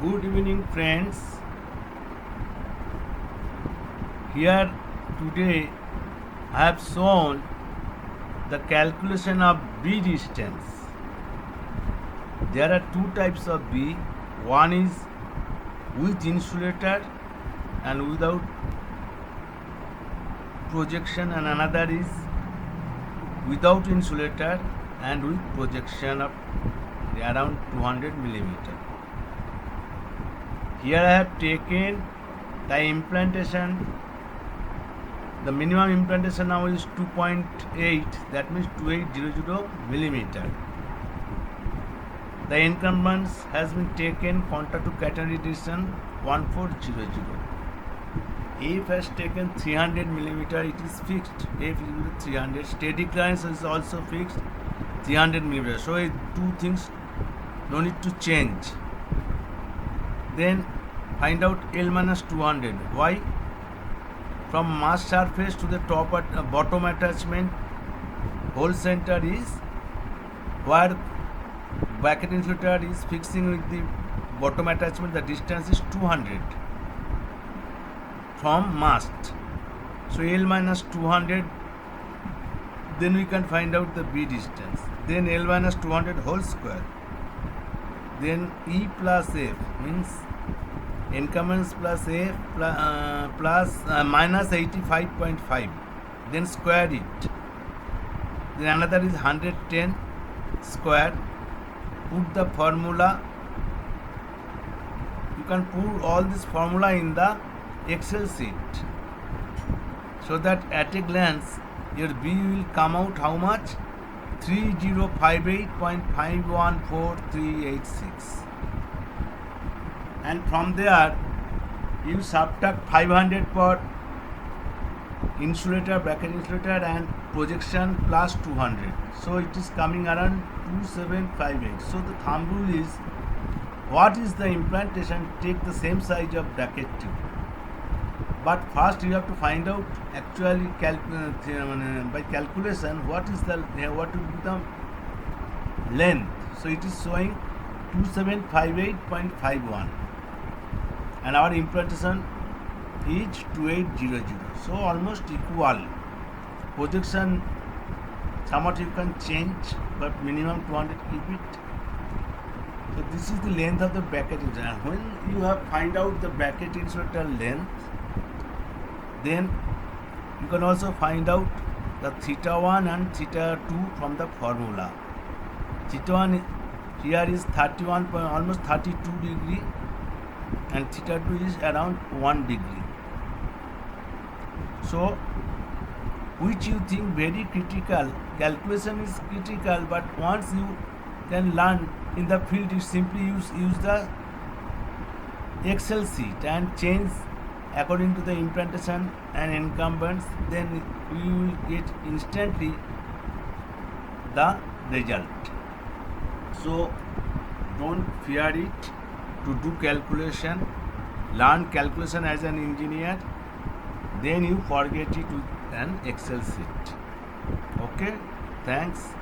Good evening, friends. Here today I have shown the calculation of B distance. There are two types of B. One is with insulator and without projection, and another is without insulator and with projection of around 200 millimeter. Here I have taken the implantation. The minimum implantation now is 2.8, that means 2800 millimeter. The encumbrance has been taken contra to catenary distance 1400. F has taken 300 millimeter, it is fixed. F is 300. Steady clearance is also fixed 300 millimeter. So two things no need to change. Then find out L minus 200. Why? From mass surface to the bottom attachment, hole center is where bracket insulator is fixing with the bottom attachment. The distance is 200 from mast. So L minus 200. Then we can find out the B distance. Then L minus 200 whole square. Then E plus F means encumbrance plus F plus minus 85.5. Then square it. Then another is 110 square. Put the formula. You can put all this formula in the Excel sheet, so that at a glance your B will come out how much? 3058.514386. And from there you subtract 500 for insulator, bracket insulator and projection plus 200. So it is coming around 2758. So the thumb rule is, what is the implantation? Take the same size of bracket tube. But first you have to find out actually by calculation what will be the length. So it is showing 2758.51 and our implantation is 2800. So almost equal. Projection somewhat you can change, but minimum 200 keep it. So this is the length of the bracket insulator. When you have find out the bracket insulator length, then you can also find out the theta 1 and theta 2 from the formula. Theta 1 here is 31, almost 32 degree, and theta 2 is around 1 degree. So which you think very critical? Calculation is critical, but once you can learn in the field, you simply use the Excel sheet and change according to the implantation and encumbrance, then you will get instantly the result. So don't fear it to do calculation. Learn calculation as an engineer, then you forget it with an Excel sheet. Okay, thanks.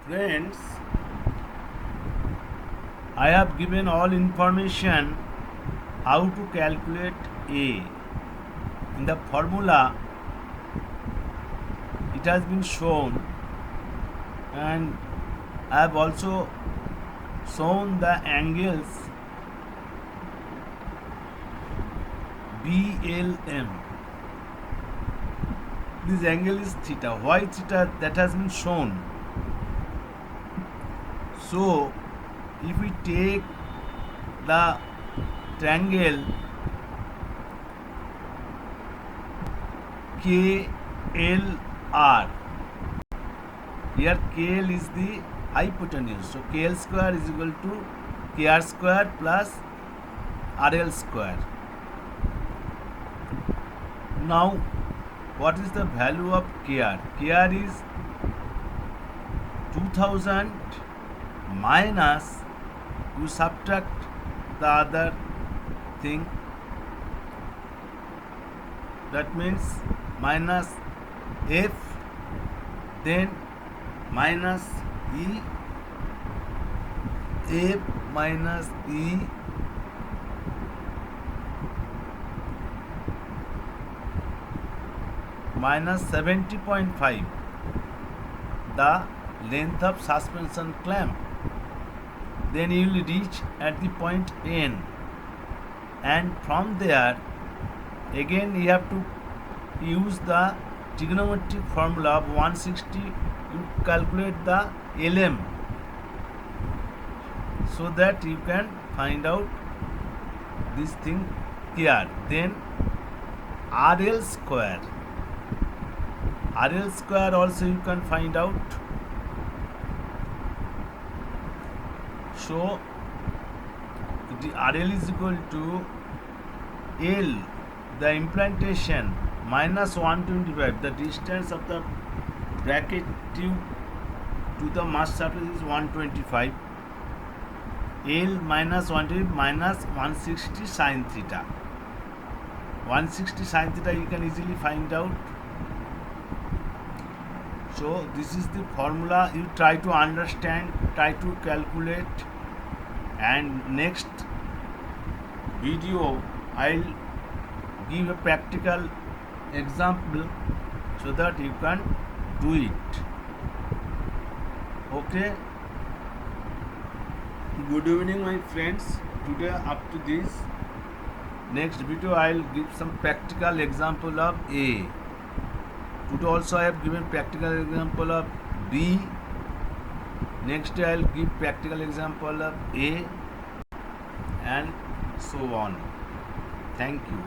Friends, I have given all information how to calculate A. In the formula it has been shown, and I have also shown the angles BLM. This angle is theta. Why theta? That has been shown. So if we take the triangle KLR, here KL is the hypotenuse. So KL square is equal to KR square plus RL square. Now what is the value of KR? KR is 2000 minus, you subtract the other thing, that means minus F, then minus E, F minus E minus 70.5, the length of suspension clamp. Then you will reach at the point N, and from there again you have to use the trigonometric formula of 160. You calculate the LM so that you can find out this thing here. Then RL square also you can find out. So the RL is equal to L, the implantation, minus 125. The distance of the bracket tube to the mass surface is 125. L minus 120 minus 160 sin theta. 160 sin theta you can easily find out. So this is the formula. You try to understand, try to calculate, and next video I'll give a practical example so that you can do it. Okay. Good evening, my friends. Today up to this. Next video I'll give some practical example of A. Today also I have given practical example of B. Next day I'll give practical example of A, and so on. Thank you.